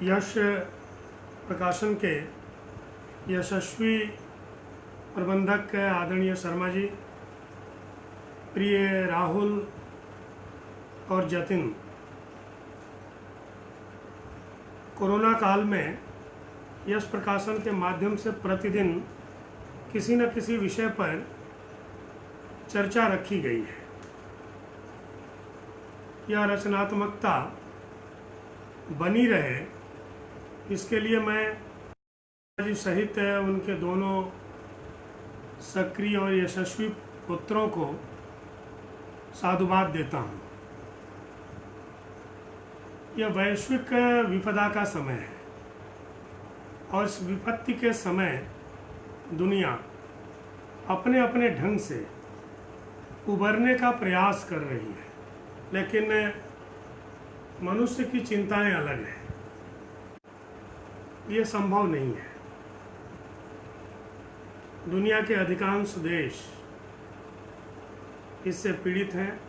यश प्रकाशन के यशस्वी प्रबंधक आदरणीय शर्मा जी, प्रिय राहुल और जतिन, कोरोना काल में यश प्रकाशन के माध्यम से प्रतिदिन किसी न किसी विषय पर चर्चा रखी गई है। यह रचनात्मकता बनी रहे, इसके लिए मैं जी सहित उनके दोनों सक्रिय और यशस्वी पुत्रों को साधुवाद देता हूँ। यह वैश्विक विपदा का समय है और इस विपत्ति के समय दुनिया अपने अपने ढंग से उबरने का प्रयास कर रही है, लेकिन मनुष्य की चिंताएं अलग हैं। ये संभव नहीं है। दुनिया के अधिकांश देश इससे पीड़ित हैं।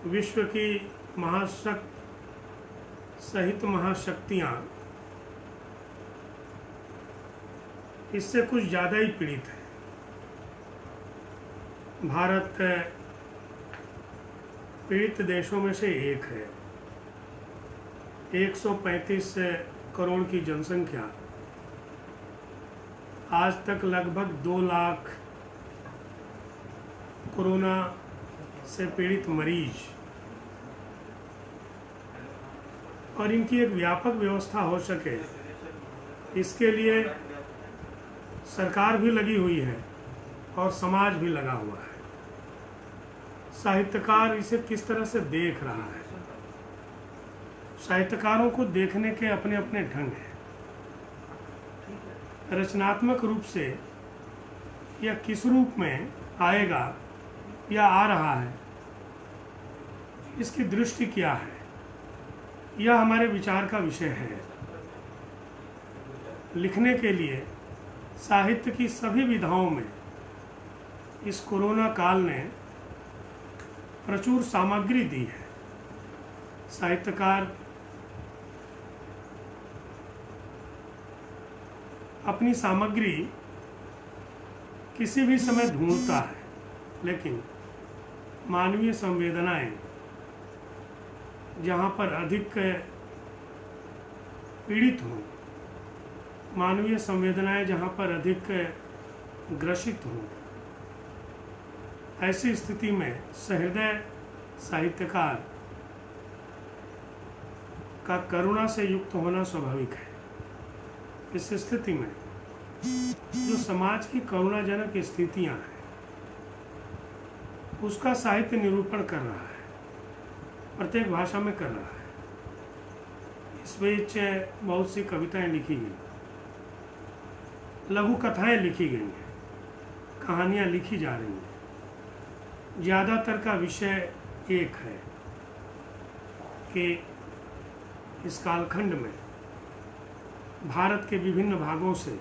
विश्व की महाशक्ति सहित महाशक्तियाँ इससे कुछ ज़्यादा ही पीड़ित है। भारत पीड़ित देशों में से एक है। 135 करोड़ की जनसंख्या, आज तक लगभग 2 लाख कोरोना से पीड़ित मरीज, और इनकी एक व्यापक व्यवस्था हो सके इसके लिए सरकार भी लगी हुई है और समाज भी लगा हुआ है। साहित्यकार इसे किस तरह से देख रहा है? साहित्यकारों को देखने के अपने अपने ढंग हैं। रचनात्मक रूप से यह किस रूप में आएगा या आ रहा है, इसकी दृष्टि क्या है, यह हमारे विचार का विषय है। लिखने के लिए साहित्य की सभी विधाओं में इस कोरोना काल ने प्रचुर सामग्री दी है। साहित्यकार अपनी सामग्री किसी भी समय ढूंढता है, लेकिन मानवीय संवेदनाएं जहाँ पर अधिक पीड़ित हों, मानवीय संवेदनाएं जहाँ पर अधिक ग्रसित हों, ऐसी स्थिति में सहृदय साहित्यकार का करुणा से युक्त होना स्वाभाविक है। इस स्थिति में जो समाज की करुणाजनक स्थितियां हैं, उसका साहित्य निरूपण कर रहा है, प्रत्येक भाषा में कर रहा है। इस बीच बहुत सी कविताएं लिखी गई, लघु कथाएं लिखी गई हैं, कहानियां लिखी जा रही हैं। ज़्यादातर का विषय एक है कि इस कालखंड में भारत के विभिन्न भागों से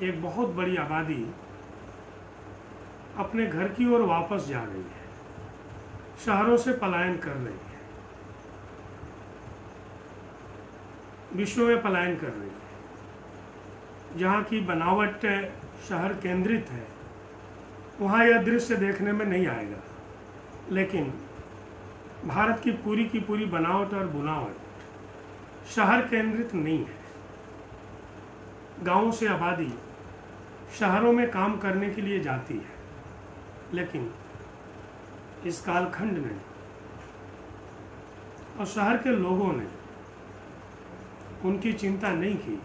एक बहुत बड़ी आबादी अपने घर की ओर वापस जा रही है, शहरों से पलायन कर रही है, विश्व में पलायन कर रही है। जहाँ की बनावट शहर केंद्रित है, वहाँ यह दृश्य देखने में नहीं आएगा, लेकिन भारत की पूरी बनावट और बुनावट शहर केंद्रित नहीं है। गांवों से आबादी शहरों में काम करने के लिए जाती है, लेकिन इस कालखंड ने और शहर के लोगों ने उनकी चिंता नहीं की।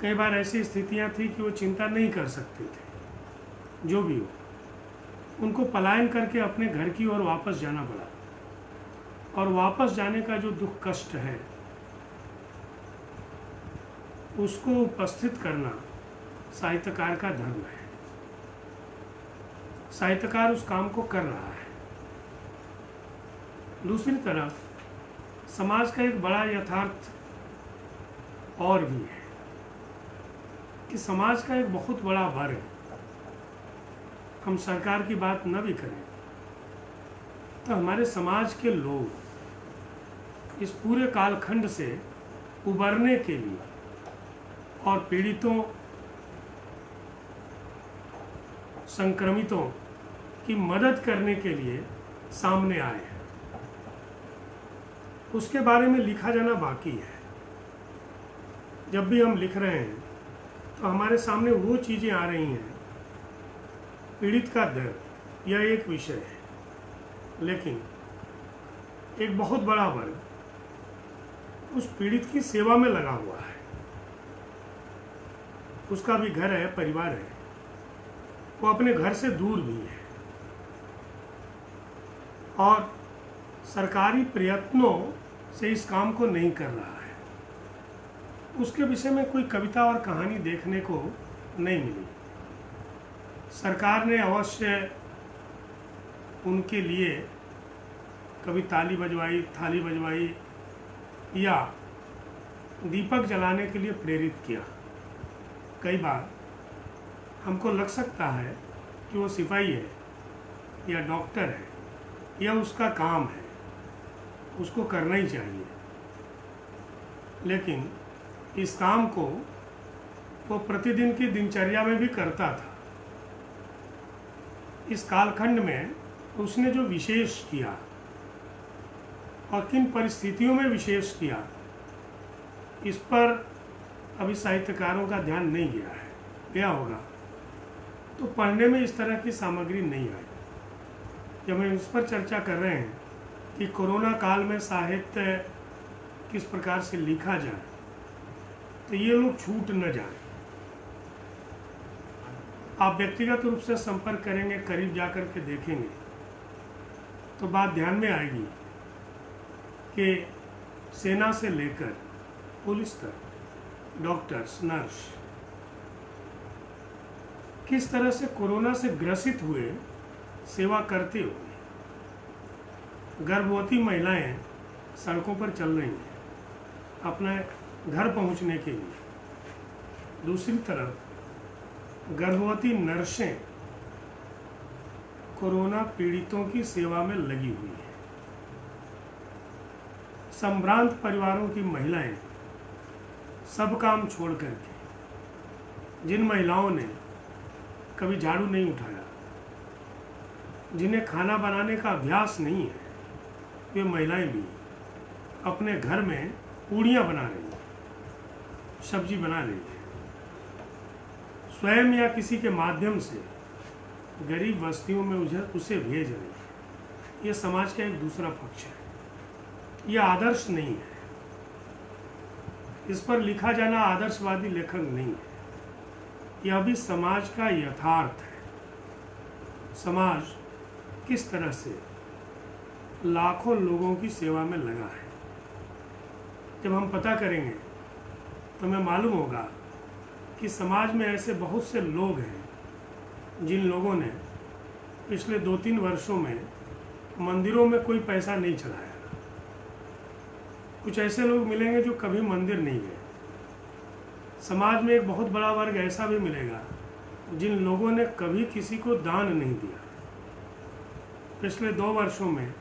कई बार ऐसी स्थितियां थी कि वो चिंता नहीं कर सकते थे। जो भी हो, उनको पलायन करके अपने घर की ओर वापस जाना पड़ा, और वापस जाने का जो दुख कष्ट है उसको उपस्थित करना साहित्यकार का धर्म है। साहित्यकार उस काम को कर रहा है। दूसरी तरफ समाज का एक बड़ा यथार्थ और भी है कि समाज का एक बहुत बड़ा वर्ग, हम सरकार की बात न भी करें तो हमारे समाज के लोग इस पूरे कालखंड से उबरने के लिए और पीड़ितों, संक्रमितों की मदद करने के लिए सामने आए हैं। उसके बारे में लिखा जाना बाकी है। जब भी हम लिख रहे हैं तो हमारे सामने वो चीज़ें आ रही हैं। पीड़ित का दर्द यह एक विषय है, लेकिन एक बहुत बड़ा वर्ग उस पीड़ित की सेवा में लगा हुआ है। उसका भी घर है, परिवार है, वो अपने घर से दूर भी है और सरकारी प्रयत्नों से इस काम को नहीं कर रहा है। उसके विषय में कोई कविता और कहानी देखने को नहीं मिली। सरकार ने अवश्य उनके लिए कभी ताली बजवाई, थाली बजवाई या दीपक जलाने के लिए प्रेरित किया। कई बार हमको लग सकता है कि वो सिपाही है या डॉक्टर है, यह उसका काम है, उसको करना ही चाहिए। लेकिन इस काम को वो प्रतिदिन की दिनचर्या में भी करता था। इस कालखंड में उसने जो विशेष किया और किन परिस्थितियों में विशेष किया, इस पर अभी साहित्यकारों का ध्यान नहीं गया है। गया होगा तो पढ़ने में इस तरह की सामग्री नहीं आई। जब हम इस पर चर्चा कर रहे हैं कि कोरोना काल में साहित्य किस प्रकार से लिखा जाए, तो ये लोग छूट न जाए। आप व्यक्तिगत रूप से संपर्क करेंगे, करीब जाकर के देखेंगे तो बात ध्यान में आएगी कि सेना से लेकर पुलिस तक, डॉक्टर्स, नर्स किस तरह से कोरोना से ग्रसित हुए सेवा करते हुए। गर्भवती महिलाएं सड़कों पर चल रही हैं अपने घर पहुंचने के लिए। दूसरी तरफ गर्भवती नर्सें कोरोना पीड़ितों की सेवा में लगी हुई हैं। संभ्रांत परिवारों की महिलाएं सब काम छोड़ करके, जिन महिलाओं ने कभी झाड़ू नहीं उठाया, जिन्हें खाना बनाने का अभ्यास नहीं है, वे महिलाएं भी अपने घर में पूड़ियाँ बना रही हैं, सब्जी बना रही हैं, स्वयं या किसी के माध्यम से गरीब बस्तियों में उसे भेज रही है। यह समाज का एक दूसरा पक्ष है। यह आदर्श नहीं है। इस पर लिखा जाना आदर्शवादी लेखक नहीं है। यह भी समाज का यथार्थ है। समाज किस तरह से लाखों लोगों की सेवा में लगा है। जब हम पता करेंगे तो हमें मालूम होगा कि समाज में ऐसे बहुत से लोग हैं जिन लोगों ने पिछले 2-3 वर्षों में मंदिरों में कोई पैसा नहीं चढ़ाया। कुछ ऐसे लोग मिलेंगे जो कभी मंदिर नहीं गए। समाज में एक बहुत बड़ा वर्ग ऐसा भी मिलेगा जिन लोगों ने कभी किसी को दान नहीं दिया। पिछले 2 वर्षों में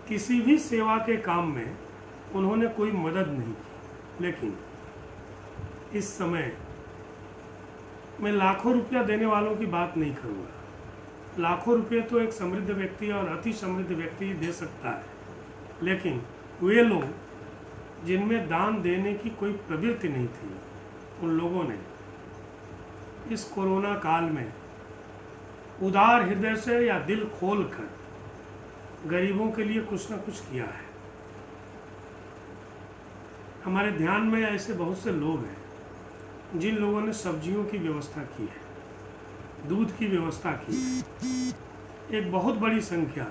किसी भी सेवा के काम में उन्होंने कोई मदद नहीं की। लेकिन इस समय मैं लाखों रुपया देने वालों की बात नहीं करूँगा। लाखों रुपये तो एक समृद्ध व्यक्ति और अति समृद्ध व्यक्ति दे सकता है, लेकिन वे लोग जिनमें दान देने की कोई प्रवृत्ति नहीं थी, उन लोगों ने इस कोरोना काल में उदार हृदय से या दिल खोल कर गरीबों के लिए कुछ न कुछ किया है। हमारे ध्यान में ऐसे बहुत से लोग हैं जिन लोगों ने सब्जियों की व्यवस्था की है, दूध की व्यवस्था की है। एक बहुत बड़ी संख्या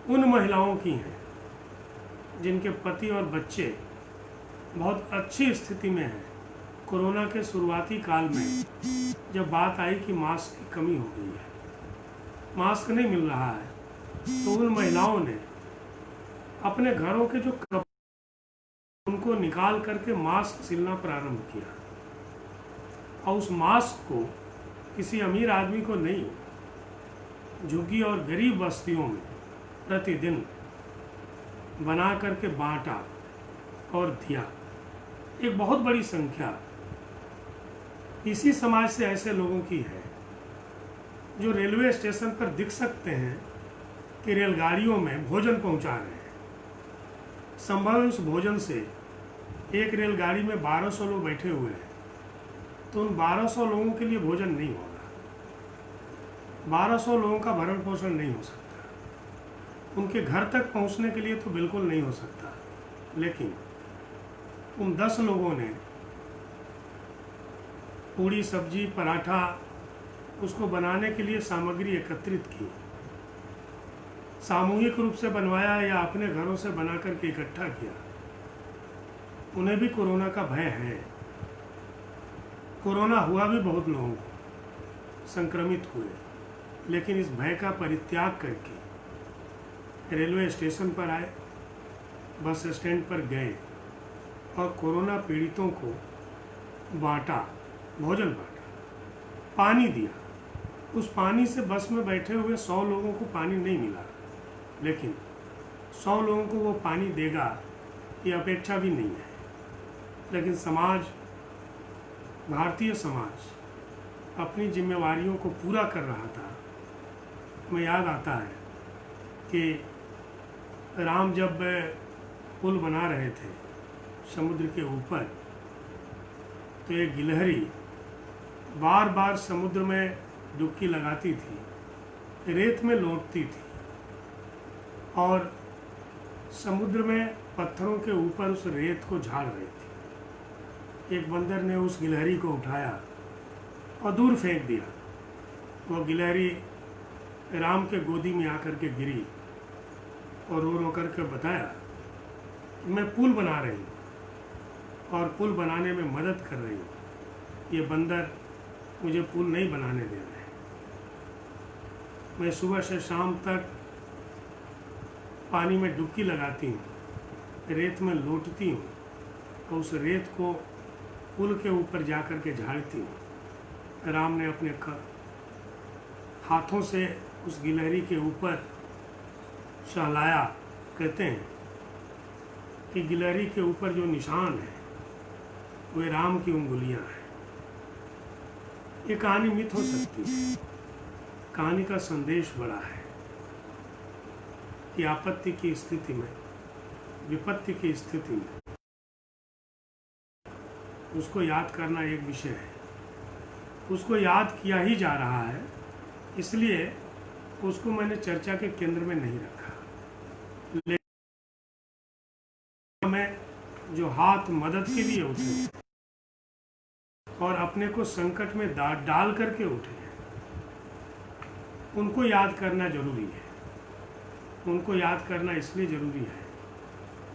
उन महिलाओं की है जिनके पति और बच्चे बहुत अच्छी स्थिति में हैं। कोरोना के शुरुआती काल में जब बात आई कि मास्क की कमी हो गई है, मास्क नहीं मिल रहा है, तो उन महिलाओं ने अपने घरों के जो कपड़े उनको निकाल करके मास्क सिलना प्रारंभ किया और उस मास्क को किसी अमीर आदमी को नहीं, झुग्गी और गरीब बस्तियों में प्रतिदिन बना करके बांटा और दिया। एक बहुत बड़ी संख्या इसी समाज से ऐसे लोगों की है जो रेलवे स्टेशन पर दिख सकते हैं कि रेलगाड़ियों में भोजन पहुंचा रहे हैं। संभव है उस भोजन से एक रेलगाड़ी में 1200 लोग बैठे हुए हैं, तो उन 1200 लोगों के लिए भोजन नहीं होगा। 1200 लोगों का भरण पोषण नहीं हो सकता। उनके घर तक पहुंचने के लिए तो बिल्कुल नहीं हो सकता, लेकिन उन 10 लोगों ने पूड़ी, सब्जी, पराठा उसको बनाने के लिए सामग्री एकत्रित की, सामूहिक रूप से बनवाया या अपने घरों से बना करके इकट्ठा किया। उन्हें भी कोरोना का भय है। कोरोना हुआ भी बहुत लोगों को, संक्रमित हुए, लेकिन इस भय का परित्याग करके रेलवे स्टेशन पर आए, बस स्टैंड पर गए और कोरोना पीड़ितों को बांटा, भोजन बांटा, पानी दिया। उस पानी से बस में बैठे हुए 100 लोगों को पानी नहीं मिला, लेकिन 100 लोगों को वो पानी देगा ये अपेक्षा भी नहीं है। लेकिन समाज, भारतीय समाज अपनी जिम्मेवारियों को पूरा कर रहा था। हमें याद आता है कि राम जब पुल बना रहे थे समुद्र के ऊपर, तो एक गिलहरी बार बार समुद्र में डुबकी लगाती थी, रेत में लौटती थी और समुद्र में पत्थरों के ऊपर उस रेत को झाड़ रही थी। एक बंदर ने उस गिलहरी को उठाया और दूर फेंक दिया। वो गिलहरी राम के गोदी में आकर के गिरी और रो रो करके बताया, मैं पुल बना रही हूँ और पुल बनाने में मदद कर रही हूँ, ये बंदर मुझे पुल नहीं बनाने दे रहे। मैं सुबह से शाम तक पानी में डुबकी लगाती हूँ, रेत में लौटती हूँ और उस रेत को पुल के ऊपर जा कर के झाड़ती हूँ। राम ने अपने हाथों से उस गिलहरी के ऊपर सहलाया। कहते हैं कि गिलहरी के ऊपर जो निशान है वे राम की उंगलियां हैं। ये कहानी मिथ हो सकती है, कहानी का संदेश बड़ा है कि आपत्ति की स्थिति में, विपत्ति की स्थिति में उसको याद करना एक विषय है। उसको याद किया ही जा रहा है, इसलिए उसको मैंने चर्चा के केंद्र में नहीं रखा। लेकिन में जो हाथ मदद के लिए उठे और अपने को संकट में डाल करके उठे, उनको याद करना जरूरी है। उनको याद करना इसलिए जरूरी है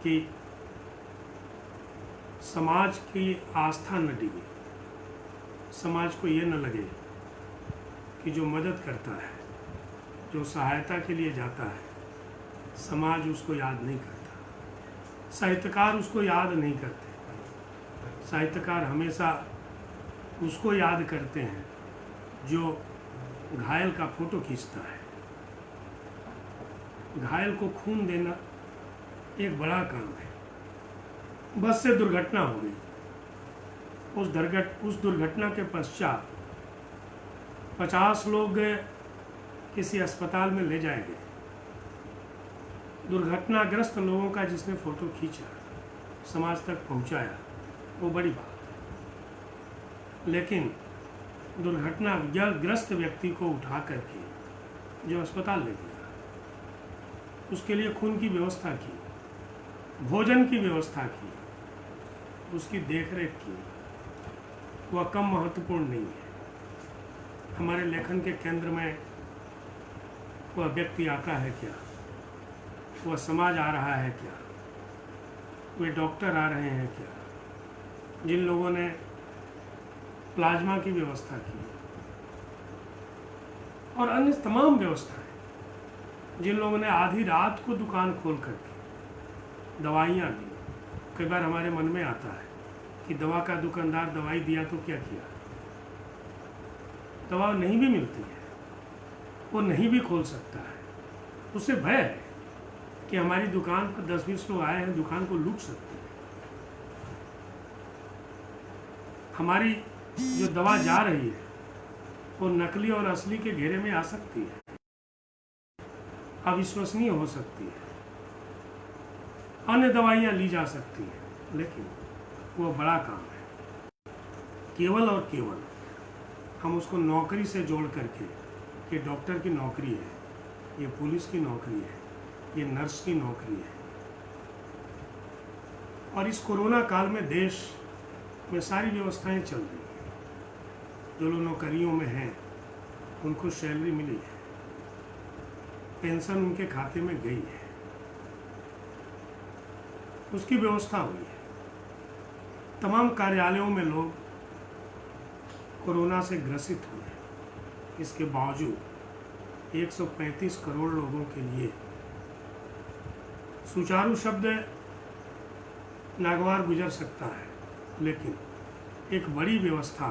कि समाज की आस्था न डिगे, समाज को ये न लगे कि जो मदद करता है, जो सहायता के लिए जाता है, समाज उसको याद नहीं करता, साहित्यकार उसको याद नहीं करते। साहित्यकार हमेशा उसको याद करते हैं जो घायल का फोटो खींचता है। घायल को खून देना एक बड़ा काम है। बस से दुर्घटना हो गई, उस दुर्घटना के पश्चात 50 लोग किसी अस्पताल में ले जाए गए। दुर्घटनाग्रस्त लोगों का जिसने फोटो खींचा, समाज तक पहुंचाया, वो बड़ी बात है। लेकिन दुर्घटनाग्रस्त व्यक्ति को उठा करके जो अस्पताल ले गया, उसके लिए खून की व्यवस्था की, भोजन की व्यवस्था की, उसकी देखरेख की, वह कम महत्वपूर्ण नहीं है। हमारे लेखन के केंद्र में वह व्यक्ति आता है क्या? वह समाज आ रहा है क्या? वे डॉक्टर आ रहे हैं क्या? जिन लोगों ने प्लाज्मा की व्यवस्था की और अन्य तमाम व्यवस्थाएं, जिन लोगों ने आधी रात को दुकान खोल करके दवाइयाँ दी। कई बार हमारे मन में आता है कि दवा का दुकानदार दवाई दिया तो क्या किया? दवा नहीं भी मिलती है, वो नहीं भी खोल सकता है। उसे भय है कि हमारी दुकान पर 10-20 लोग आए हैं, दुकान को लूट सकते हैं। हमारी जो दवा जा रही है वो नकली और असली के घेरे में आ सकती है, अविश्वसनीय हो सकती है, अन्य दवाइयाँ ली जा सकती हैं, लेकिन वो बड़ा काम है। केवल और केवल हम उसको नौकरी से जोड़ करके, ये डॉक्टर की नौकरी है, ये पुलिस की नौकरी है, ये नर्स की नौकरी है। और इस कोरोना काल में देश में सारी व्यवस्थाएं चल रही हैं। जो लोग नौकरियों में हैं उनको सैलरी मिली है, पेंशन उनके खाते में गई है, उसकी व्यवस्था हुई है। तमाम कार्यालयों में लोग कोरोना से ग्रसित हुए। इसके बावजूद 135 करोड़ लोगों के लिए सुचारू शब्द नागवार गुजर सकता है, लेकिन एक बड़ी व्यवस्था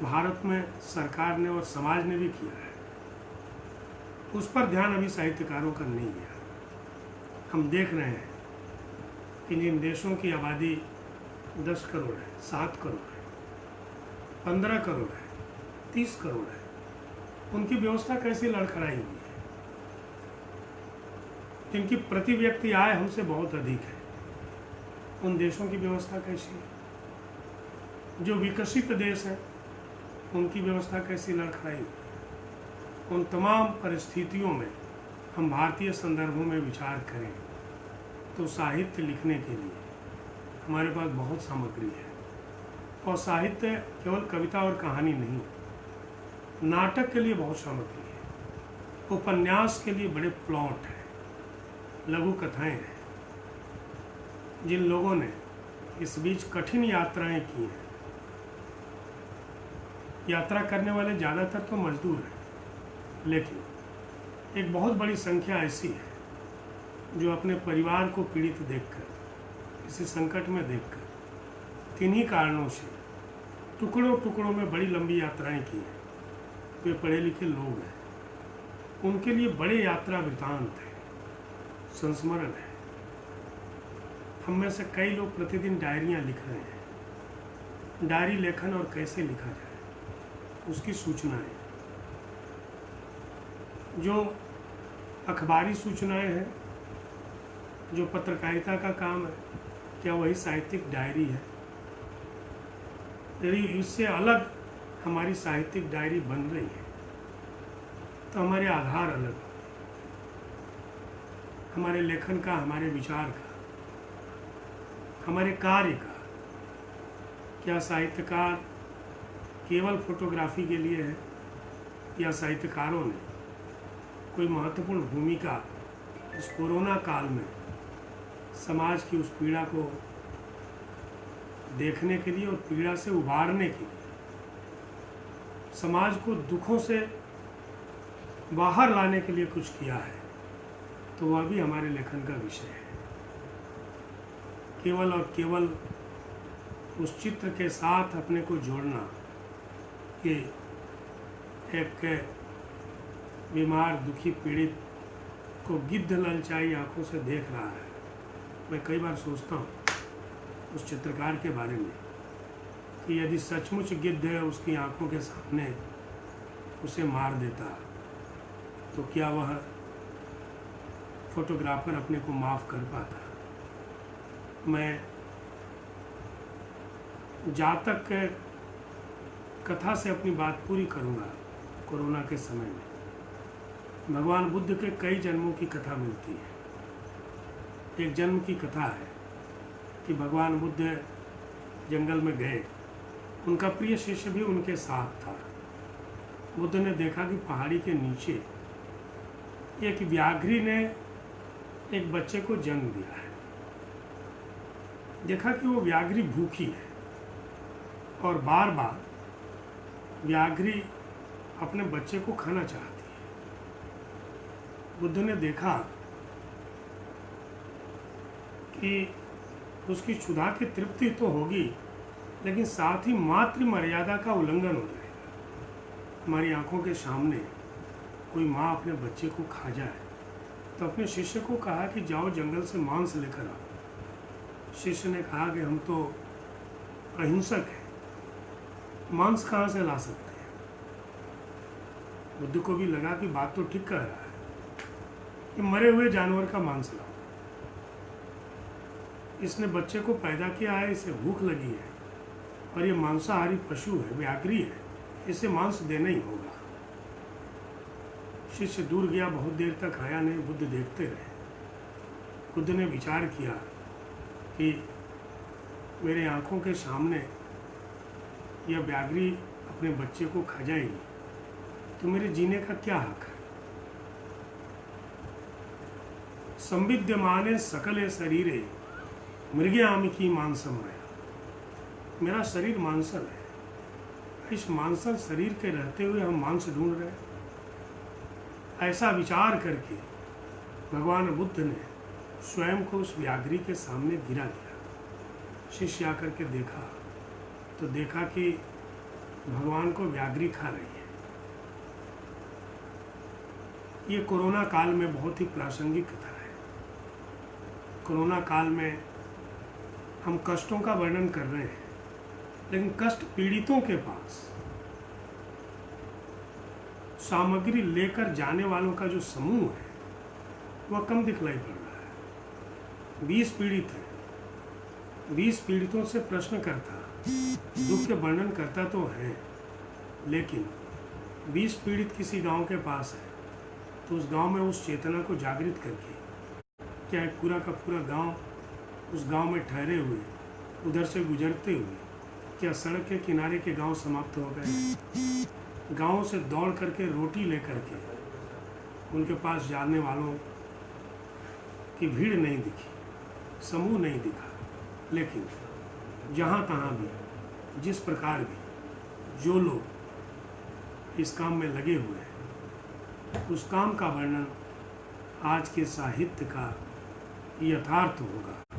भारत में सरकार ने और समाज ने भी किया है। उस पर ध्यान अभी साहित्यकारों का नहीं गया। हम देख रहे हैं कि जिन देशों की आबादी 10 करोड़ है, 7 करोड़ है, 15 करोड़ है, 30 करोड़ है, उनकी व्यवस्था कैसी लड़खड़ाई हुई है। जिनकी प्रति व्यक्ति आय हमसे बहुत अधिक है, उन देशों की व्यवस्था कैसी है। जो विकसित देश हैं उनकी व्यवस्था कैसी लड़खड़ाई हुई है। उन तमाम परिस्थितियों में हम भारतीय संदर्भों में विचार करें तो साहित्य लिखने के लिए हमारे पास बहुत सामग्री है। और साहित्य केवल कविता और कहानी नहीं, नाटक के लिए बहुत सामग्री है, उपन्यास के लिए बड़े प्लॉट हैं, लघु कथाएं हैं। जिन लोगों ने इस बीच कठिन यात्राएं की हैं, यात्रा करने वाले ज़्यादातर तो मजदूर हैं, लेकिन एक बहुत बड़ी संख्या ऐसी है जो अपने परिवार को पीड़ित देखकर, किसी संकट में देखकर, किन्हीं कारणों से टुकड़ों टुकड़ों में बड़ी लंबी यात्राएं की हैं। वे पढ़े लिखे लोग हैं, उनके लिए बड़े यात्रा वृतांत है, संस्मरण है। हम में से कई लोग प्रतिदिन डायरियां लिख रहे हैं। डायरी लेखन और कैसे लिखा जाए उसकी सूचनाएं, जो अखबारी सूचनाएं हैं, जो पत्रकारिता का काम है, क्या वही साहित्यिक डायरी है? यदि इससे अलग हमारी साहित्यिक डायरी बन रही है तो हमारे आधार अलग हैं। हमारे लेखन का, हमारे विचार का, हमारे कार्य का। क्या साहित्यकार केवल फोटोग्राफी के लिए है, या साहित्यकारों ने कोई महत्वपूर्ण भूमिका इस कोरोना काल में समाज की उस पीड़ा को देखने के लिए और पीड़ा से उबारने के लिए, समाज को दुखों से बाहर लाने के लिए कुछ किया है, तो वह भी हमारे लेखन का विषय है। केवल और केवल उस चित्र के साथ अपने को जोड़ना कि एक बीमार, दुखी, पीड़ित को गिद्ध ललचाई आंखों से देख रहा है। मैं कई बार सोचता हूँ उस चित्रकार के बारे में कि यदि सचमुच गिद्ध है उसकी आंखों के सामने उसे मार देता, तो क्या वह फोटोग्राफर अपने को माफ़ कर पाता? मैं जहाँ तक कथा से अपनी बात पूरी करूँगा, कोरोना के समय में भगवान बुद्ध के कई जन्मों की कथा मिलती है। एक जन्म की कथा है कि भगवान बुद्ध जंगल में गए, उनका प्रिय शिष्य भी उनके साथ था। बुद्ध ने देखा कि पहाड़ी के नीचे एक व्याघ्री ने एक बच्चे को जन्म दिया है। देखा कि वो व्याघ्री भूखी है और बार बार व्याघ्री अपने बच्चे को खाना चाहती है। बुद्ध ने देखा कि उसकी क्षुधा की तृप्ति तो होगी, लेकिन साथ ही मातृ मर्यादा का उल्लंघन हो जाएगा। हमारी आंखों के सामने कोई माँ अपने बच्चे को खा जाए तो अपने शिष्य को कहा कि जाओ जंगल से मांस लेकर आओ। शिष्य ने कहा कि हम तो अहिंसक हैं, मांस कहाँ से ला सकते हैं? बुद्ध को भी लगा कि बात तो ठीक कह रहा है कि मरे हुए जानवर का मांस लाओ। इसने बच्चे को पैदा किया है, इसे भूख लगी है और ये मांसाहारी पशु है, व्याघ्री है, इसे मांस देना ही होगा। शिष्य दूर गया, बहुत देर तक आया नहीं। बुद्ध देखते रहे। बुद्ध ने विचार किया कि मेरे आंखों के सामने यह व्याघ्री अपने बच्चे को खा जाएगी तो मेरे जीने का क्या हक है? संविद्यमाने सकले शरीरे मृगयामिकी मांसमय। मेरा शरीर मांसल है, इस मांसल शरीर के रहते हुए हम मांस ढूंढ रहे हैं। ऐसा विचार करके भगवान बुद्ध ने स्वयं को उस व्याघ्री के सामने गिरा दिया। शिष्य आकर के देखा कि भगवान को व्याघ्री खा रही है। ये कोरोना काल में बहुत ही प्रासंगिक कथा है। कोरोना काल में हम कष्टों का वर्णन कर रहे हैं, लेकिन कष्ट पीड़ितों के पास सामग्री लेकर जाने वालों का जो समूह है वह कम दिखलाई पड़ रहा है। 20 पीड़ित हैं, 20 पीड़ितों से प्रश्न करता, दुख के वर्णन करता तो है, लेकिन 20 पीड़ित किसी गांव के पास है तो उस गांव में उस चेतना को जागृत करके क्या एक पूरा का पूरा गांव उस गांव में ठहरे हुए, उधर से गुजरते हुए क्या सड़क के किनारे के गांव समाप्त हो गए? गांव से दौड़ करके रोटी लेकर के उनके पास जाने वालों की भीड़ नहीं दिखी, समूह नहीं दिखा। लेकिन जहाँ तहाँ भी, जिस प्रकार भी जो लोग इस काम में लगे हुए हैं, उस काम का वर्णन आज के साहित्य का यथार्थ होगा।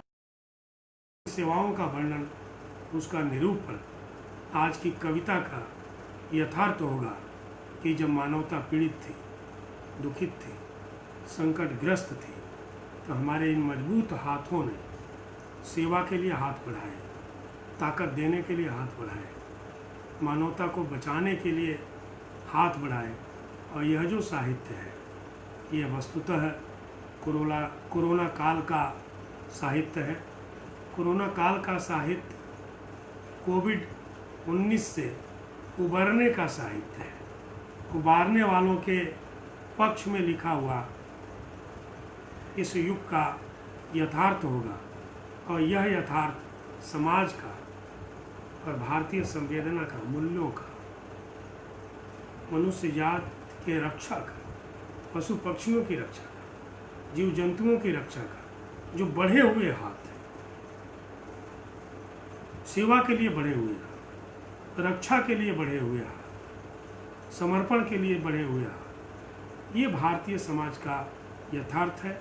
सेवाओं का वर्णन, उसका निरूपण आज की कविता का यथार्थ होगा कि जब मानवता पीड़ित थी, दुखित थी, संकटग्रस्त थी, तो हमारे इन मजबूत हाथों ने सेवा के लिए हाथ बढ़ाए, ताकत देने के लिए हाथ बढ़ाए, मानवता को बचाने के लिए हाथ बढ़ाए। और यह जो साहित्य है यह वस्तुतः कोरोना काल का साहित्य है। कोरोना काल का साहित्य कोविड-19 से उबरने का साहित्य है। उबारने वालों के पक्ष में लिखा हुआ इस युग का यथार्थ होगा और यह यथार्थ समाज का और भारतीय संवेदना का, मूल्यों का, मनुष्य जात के रक्षा का, पशु पक्षियों की रक्षा का, जीव जंतुओं की रक्षा का जो बढ़े हुए हाथ है, सेवा के लिए बढ़े हुए हाथ, रक्षा के लिए बढ़े हुए हाथ, समर्पण के लिए बढ़े हुए हाथ, ये भारतीय समाज का यथार्थ है।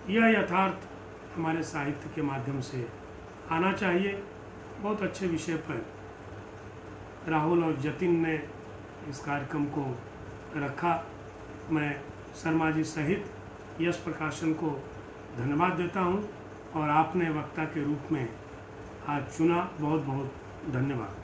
यह यथार्थ हमारे साहित्य के माध्यम से आना चाहिए। बहुत अच्छे विषय पर राहुल और जतिन ने इस कार्यक्रम को रखा। मैं शर्मा जी सहित यश प्रकाशन को धन्यवाद देता हूं और आपने वक्ता के रूप में आज चुना, बहुत बहुत धन्यवाद।